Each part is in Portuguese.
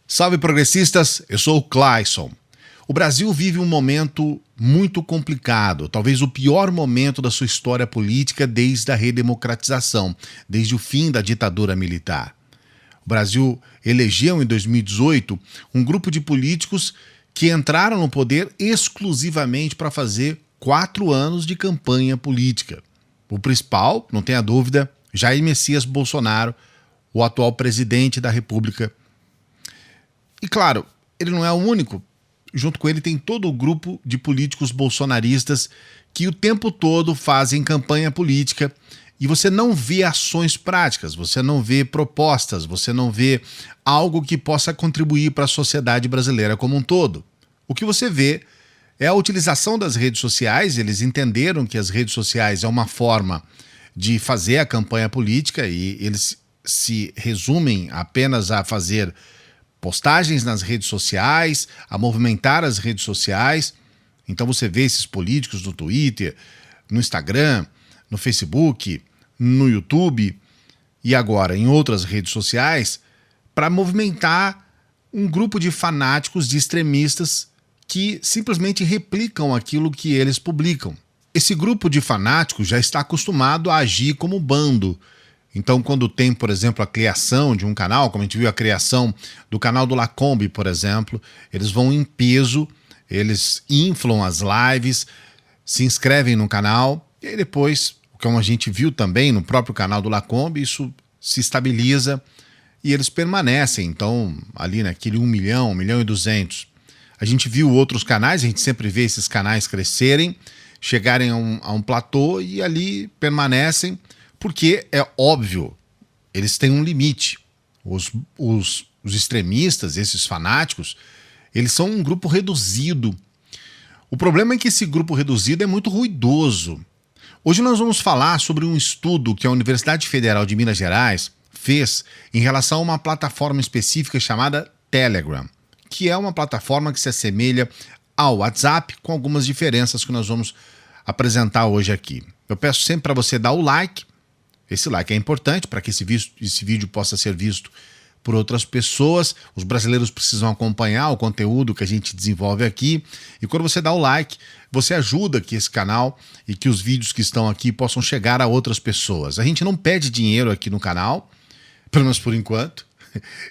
Salve progressistas, eu sou o Clayson. O Brasil vive um momento muito complicado, talvez o pior momento da sua história política desde a redemocratização, desde o fim da ditadura militar. O Brasil elegeu em 2018 um grupo de políticos que entraram no poder exclusivamente para fazer 4 anos de campanha política. O principal, não tenha dúvida, Jair Messias Bolsonaro, o atual presidente da República. E claro, ele não é o único. Junto com ele tem todo o grupo de políticos bolsonaristas que o tempo todo fazem campanha política e você não vê ações práticas, você não vê propostas, você não vê algo que possa contribuir para a sociedade brasileira como um todo. O que você vê é a utilização das redes sociais. Eles entenderam que as redes sociais é uma forma de fazer a campanha política e eles se resumem apenas a fazer postagens nas redes sociais, a movimentar as redes sociais. Então você vê esses políticos no Twitter, no Instagram, no Facebook, no YouTube e agora em outras redes sociais para movimentar um grupo de fanáticos, de extremistas que simplesmente replicam aquilo que eles publicam. Esse grupo de fanáticos já está acostumado a agir como bando. Então, quando tem, por exemplo, a criação de um canal, como a gente viu a criação do canal do Lacombe, por exemplo, eles vão em peso, eles inflam as lives, se inscrevem no canal, e aí depois, como a gente viu também no próprio canal do Lacombe, isso se estabiliza e eles permanecem, então, ali naquele 1 milhão, 1 milhão e 200. A gente viu outros canais, a gente sempre vê esses canais crescerem, chegarem a um platô e ali permanecem, porque é óbvio, eles têm um limite. Os extremistas, esses fanáticos, eles são um grupo reduzido. O problema é que esse grupo reduzido é muito ruidoso. Hoje nós vamos falar sobre um estudo que a Universidade Federal de Minas Gerais fez em relação a uma plataforma específica chamada Telegram, que é uma plataforma que se assemelha ao WhatsApp, com algumas diferenças que nós vamos apresentar hoje aqui. Eu peço sempre para você dar o like. Esse like é importante para que esse vídeo possa ser visto por outras pessoas. Os brasileiros precisam acompanhar o conteúdo que a gente desenvolve aqui. E quando você dá o like, você ajuda que esse canal e que os vídeos que estão aqui possam chegar a outras pessoas. A gente não pede dinheiro aqui no canal, pelo menos por enquanto.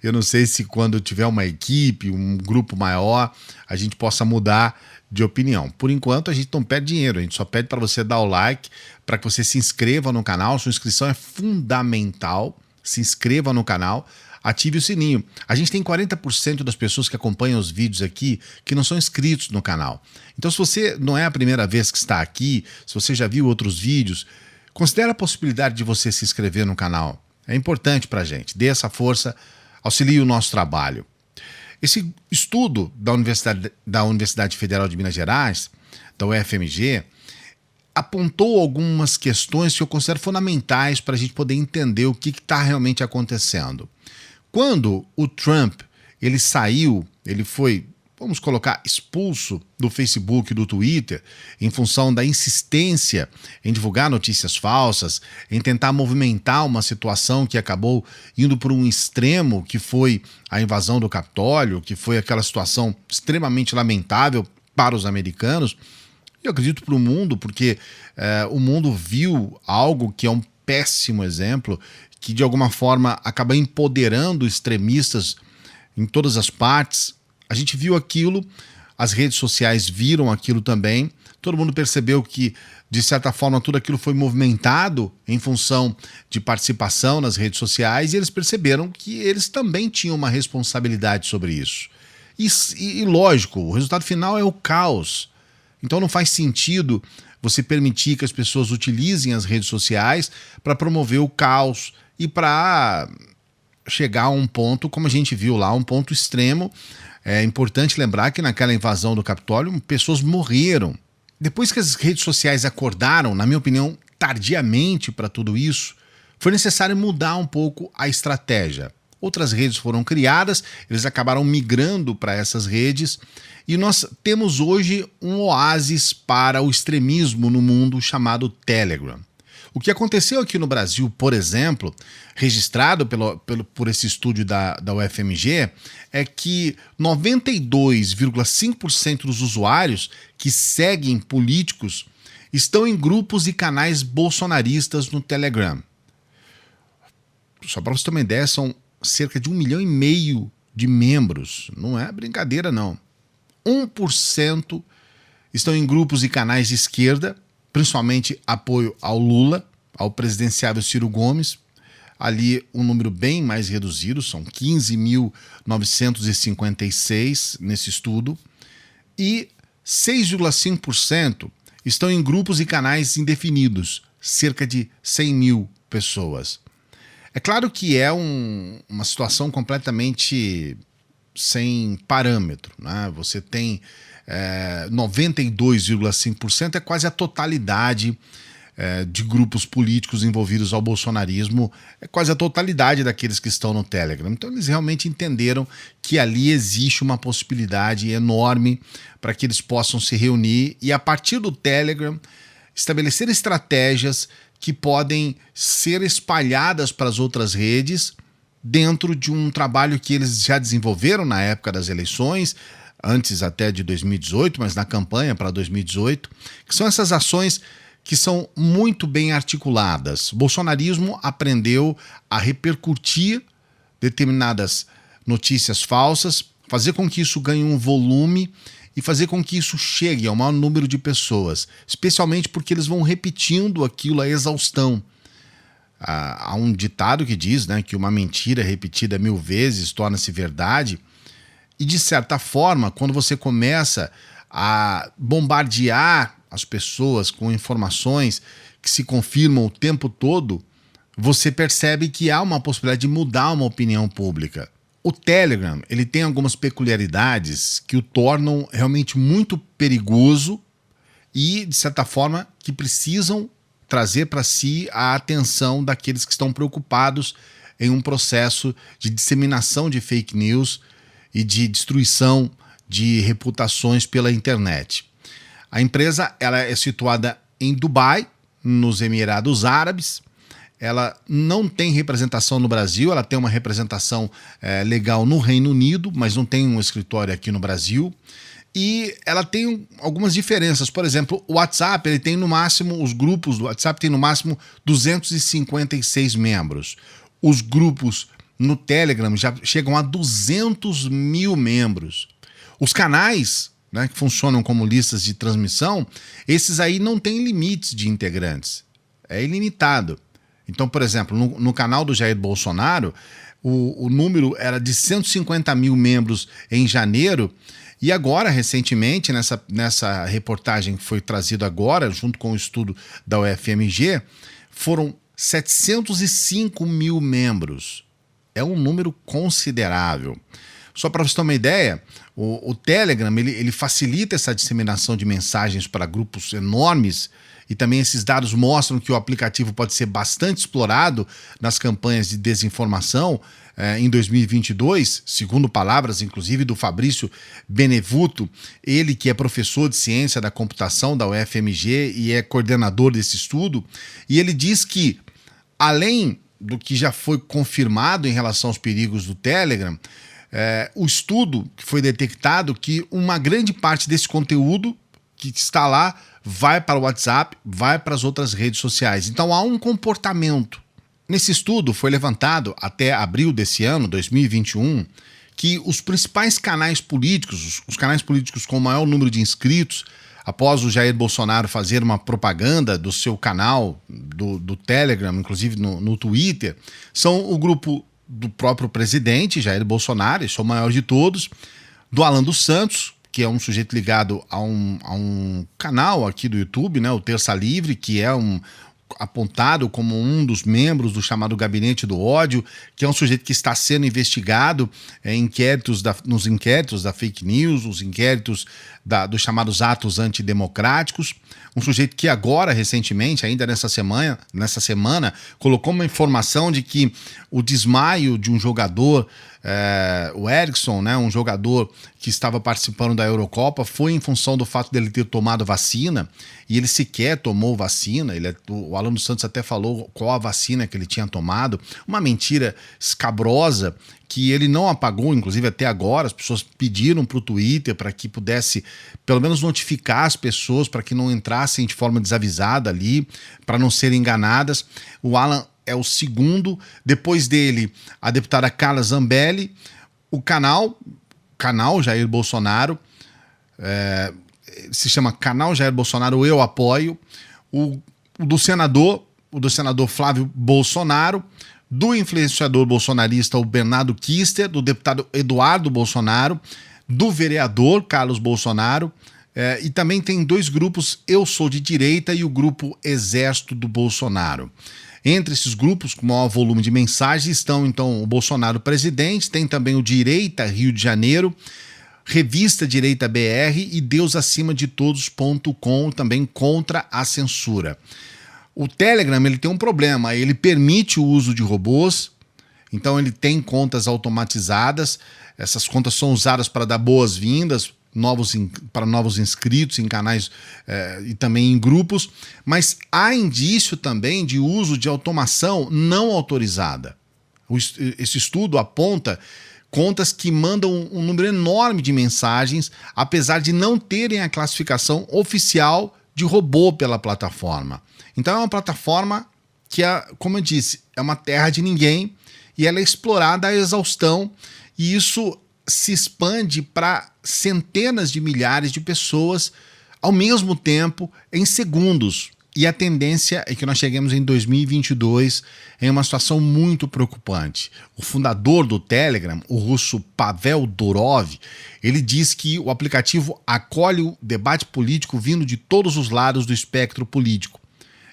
Eu não sei se quando tiver uma equipe, um grupo maior, a gente possa mudar de opinião. Por enquanto, a gente não pede dinheiro, a gente só pede para você dar o like, para que você se inscreva no canal. Sua inscrição é fundamental. Se inscreva no canal, ative o sininho. A gente tem 40% das pessoas que acompanham os vídeos aqui que não são inscritos no canal. Então, se você não é a primeira vez que está aqui, se você já viu outros vídeos, considere a possibilidade de você se inscrever no canal. É importante para a gente. Dê essa força, auxilie o nosso trabalho. Esse estudo da Universidade Federal de Minas Gerais, da UFMG, apontou algumas questões que eu considero fundamentais para a gente poder entender o que está realmente acontecendo. Quando o Trump ele saiu, ele foi, vamos colocar, expulso do Facebook e do Twitter em função da insistência em divulgar notícias falsas, em tentar movimentar uma situação que acabou indo por um extremo, que foi a invasão do Capitólio, que foi aquela situação extremamente lamentável para os americanos, eu acredito para o mundo, porque o mundo viu algo que é um péssimo exemplo, que de alguma forma acaba empoderando extremistas em todas as partes. A gente viu aquilo, as redes sociais viram aquilo também, todo mundo percebeu que, de certa forma, tudo aquilo foi movimentado em função de participação nas redes sociais e eles perceberam que eles também tinham uma responsabilidade sobre isso. E lógico, o resultado final é o caos. Então não faz sentido você permitir que as pessoas utilizem as redes sociais para promover o caos e para chegar a um ponto, como a gente viu lá, um ponto extremo. É importante lembrar que naquela invasão do Capitólio, pessoas morreram. Depois que as redes sociais acordaram, na minha opinião, tardiamente para tudo isso, foi necessário mudar um pouco a estratégia. Outras redes foram criadas, eles acabaram migrando para essas redes e nós temos hoje um oásis para o extremismo no mundo chamado Telegram. O que aconteceu aqui no Brasil, por exemplo, registrado por esse estúdio da UFMG, é que 92,5% dos usuários que seguem políticos estão em grupos e canais bolsonaristas no Telegram. Só para você ter uma ideia, são cerca de 1,5 milhão de membros. Não é brincadeira, não. 1% estão em grupos e canais de esquerda, principalmente apoio ao Lula, ao presidenciável Ciro Gomes. Ali um número bem mais reduzido, são 15.956 nesse estudo. E 6,5% estão em grupos e canais indefinidos, cerca de 100 mil pessoas. É claro que é uma situação completamente sem parâmetro, né? Você tem 92,5%, é quase a totalidade de grupos políticos envolvidos ao bolsonarismo, é quase a totalidade daqueles que estão no Telegram. Então eles realmente entenderam que ali existe uma possibilidade enorme para que eles possam se reunir e, a partir do Telegram, estabelecer estratégias que podem ser espalhadas para as outras redes dentro de um trabalho que eles já desenvolveram na época das eleições, antes até de 2018, mas na campanha para 2018, que são essas ações que são muito bem articuladas. O bolsonarismo aprendeu a repercutir determinadas notícias falsas, fazer com que isso ganhe um volume e fazer com que isso chegue ao maior número de pessoas, especialmente porque eles vão repetindo aquilo à exaustão. Há um ditado que diz, né, que uma mentira repetida 1000 vezes torna-se verdade, e de certa forma, quando você começa a bombardear as pessoas com informações que se confirmam o tempo todo, você percebe que há uma possibilidade de mudar uma opinião pública. O Telegram, ele tem algumas peculiaridades que o tornam realmente muito perigoso e, de certa forma, que precisam trazer para si a atenção daqueles que estão preocupados em um processo de disseminação de fake news e de destruição de reputações pela internet. A empresa ela é situada em Dubai, nos Emirados Árabes. Ela não tem representação no Brasil, ela tem uma representação legal no Reino Unido, mas não tem um escritório aqui no Brasil. E ela tem algumas diferenças. Por exemplo, o WhatsApp, ele tem no máximo, os grupos do WhatsApp têm no máximo 256 membros. Os grupos no Telegram já chegam a 200 mil membros. Os canais, né, que funcionam como listas de transmissão, esses aí não têm limites de integrantes. É ilimitado. Então, por exemplo, no canal do Jair Bolsonaro, o número era de 150 mil membros em janeiro, e agora, recentemente, nessa reportagem que foi trazida agora, junto com o estudo da UFMG, foram 705 mil membros. É um número considerável. Só para você ter uma ideia, o Telegram ele facilita essa disseminação de mensagens para grupos enormes, e também esses dados mostram que o aplicativo pode ser bastante explorado nas campanhas de desinformação em 2022, segundo palavras, inclusive, do Fabrício Benevuto, ele que é professor de ciência da computação da UFMG e é coordenador desse estudo, e ele diz que, além do que já foi confirmado em relação aos perigos do Telegram, o estudo que foi detectado que uma grande parte desse conteúdo que está lá vai para o WhatsApp, vai para as outras redes sociais. Então há um comportamento. Nesse estudo foi levantado até abril desse ano, 2021, que os principais canais políticos, os canais políticos com o maior número de inscritos, após o Jair Bolsonaro fazer uma propaganda do seu canal, do Telegram, inclusive no Twitter, são o grupo do próprio presidente, Jair Bolsonaro, esse é o maior de todos, do Alan dos Santos, que é um sujeito ligado a um canal aqui do YouTube, né, o Terça Livre, que é apontado como um dos membros do chamado Gabinete do Ódio, que é um sujeito que está sendo investigado nos inquéritos da fake news, os inquéritos dos chamados atos antidemocráticos. Um sujeito que agora, recentemente, ainda nessa semana, colocou uma informação de que o desmaio de um jogador, o Eriksen, né, um jogador que estava participando da Eurocopa, foi em função do fato dele ter tomado vacina, e ele sequer tomou vacina. O Alan dos Santos até falou qual a vacina que ele tinha tomado, uma mentira escabrosa que ele não apagou, inclusive até agora. As pessoas pediram para o Twitter para que pudesse pelo menos notificar as pessoas para que não entrassem de forma desavisada ali, para não serem enganadas. O Alan é o segundo, depois dele a deputada Carla Zambelli, o canal Jair Bolsonaro, se chama Canal Jair Bolsonaro Eu Apoio, o do senador Flávio Bolsonaro, do influenciador bolsonarista o Bernardo Kister, do deputado Eduardo Bolsonaro, do vereador Carlos Bolsonaro, e também tem dois grupos, Eu Sou de Direita e o grupo Exército do Bolsonaro. Entre esses grupos, com maior volume de mensagens, estão então o Bolsonaro presidente, tem também o Direita Rio de Janeiro, Revista Direita BR e Deus Acima de Todos.com, também contra a censura. O Telegram ele tem um problema, ele permite o uso de robôs, então ele tem contas automatizadas, essas contas são usadas para dar boas-vindas para novos inscritos em canais e também em grupos, mas há indício também de uso de automação não autorizada. Esse estudo aponta contas que mandam um número enorme de mensagens, apesar de não terem a classificação oficial de robô pela plataforma. Então é uma plataforma que, como eu disse, é uma terra de ninguém e ela é explorada à exaustão, e isso se expande para centenas de milhares de pessoas ao mesmo tempo, em segundos. E a tendência é que nós cheguemos em 2022 em uma situação muito preocupante. O fundador do Telegram, o russo Pavel Durov, ele diz que o aplicativo acolhe o debate político vindo de todos os lados do espectro político.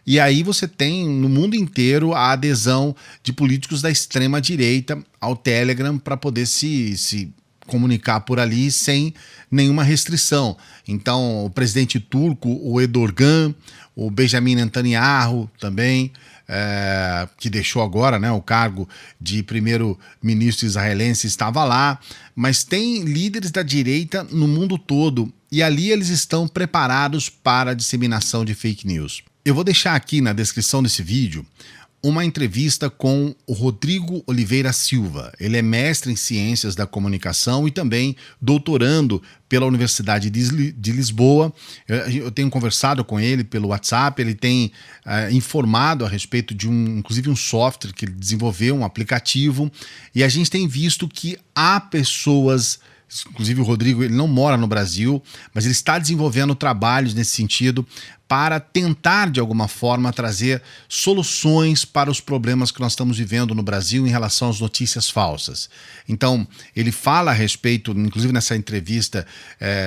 E aí você tem no mundo inteiro a adesão de políticos da extrema-direita ao Telegram para poder se comunicar por ali sem nenhuma restrição. Então, o presidente turco, o Erdogan, o Benjamin Netanyahu também, que deixou agora, né, o cargo de primeiro-ministro israelense, estava lá, mas tem líderes da direita no mundo todo e ali eles estão preparados para a disseminação de fake news. Eu vou deixar aqui na descrição desse vídeo uma entrevista com o Rodrigo Oliveira Silva. Ele é mestre em Ciências da Comunicação e também doutorando pela Universidade de Lisboa. Eu tenho conversado com ele pelo WhatsApp, ele tem informado a respeito de inclusive um software que ele desenvolveu, um aplicativo, e a gente tem visto que há pessoas, inclusive o Rodrigo, ele não mora no Brasil, mas ele está desenvolvendo trabalhos nesse sentido para tentar, de alguma forma, trazer soluções para os problemas que nós estamos vivendo no Brasil em relação às notícias falsas. Então, ele fala a respeito, inclusive nessa entrevista,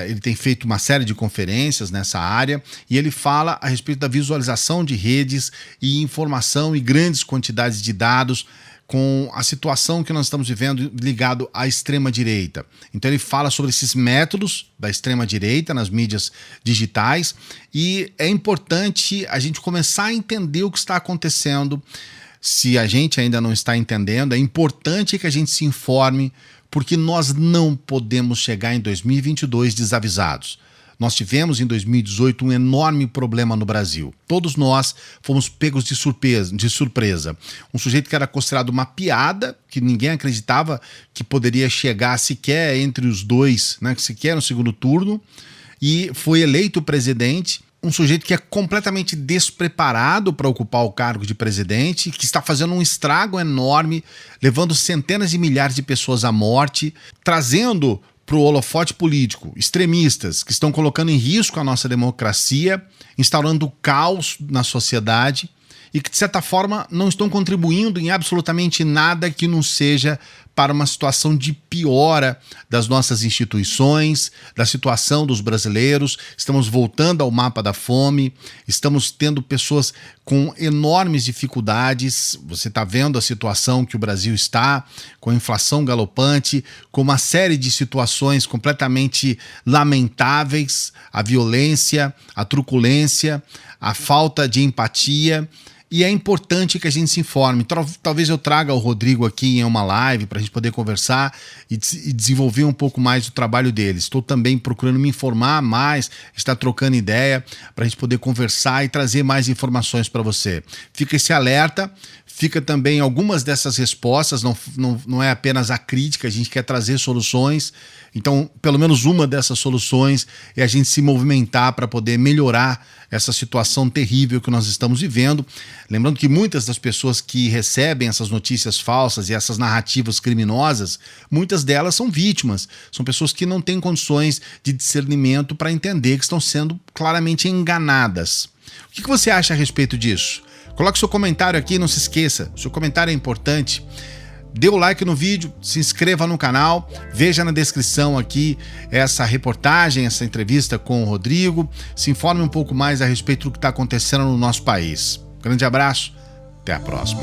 ele tem feito uma série de conferências nessa área, e ele fala a respeito da visualização de redes e informação e grandes quantidades de dados com a situação que nós estamos vivendo ligado à extrema-direita. Então ele fala sobre esses métodos da extrema-direita nas mídias digitais, e é importante a gente começar a entender o que está acontecendo. Se a gente ainda não está entendendo, é importante que a gente se informe, porque nós não podemos chegar em 2022 desavisados. Nós tivemos em 2018 um enorme problema no Brasil. Todos nós fomos pegos de surpresa. Um sujeito que era considerado uma piada, que ninguém acreditava que poderia chegar sequer entre os dois, né, sequer no segundo turno, e foi eleito presidente. Um sujeito que é completamente despreparado para ocupar o cargo de presidente, que está fazendo um estrago enorme, levando centenas de milhares de pessoas à morte, trazendo para o holofote político extremistas que estão colocando em risco a nossa democracia, instaurando caos na sociedade e que, de certa forma, não estão contribuindo em absolutamente nada que não seja para uma situação de piora das nossas instituições, da situação dos brasileiros. Estamos voltando ao mapa da fome, estamos tendo pessoas com enormes dificuldades. Você está vendo a situação que o Brasil está, com a inflação galopante, com uma série de situações completamente lamentáveis, a violência, a truculência, a falta de empatia. E é importante que a gente se informe. Talvez eu traga o Rodrigo aqui em uma live para a gente poder conversar e desenvolver um pouco mais o trabalho dele. Estou também procurando me informar mais, estar trocando ideia para a gente poder conversar e trazer mais informações para você. Fica esse alerta, fica também algumas dessas respostas, não é apenas a crítica, a gente quer trazer soluções. Então, pelo menos uma dessas soluções é a gente se movimentar para poder melhorar essa situação terrível que nós estamos vivendo. Lembrando que muitas das pessoas que recebem essas notícias falsas e essas narrativas criminosas, muitas delas são vítimas, são pessoas que não têm condições de discernimento para entender que estão sendo claramente enganadas. O que você acha a respeito disso? Coloque seu comentário aqui, não se esqueça, seu comentário é importante. Dê o like no vídeo, se inscreva no canal, veja na descrição aqui essa reportagem, essa entrevista com o Rodrigo, se informe um pouco mais a respeito do que está acontecendo no nosso país. Grande abraço, até a próxima.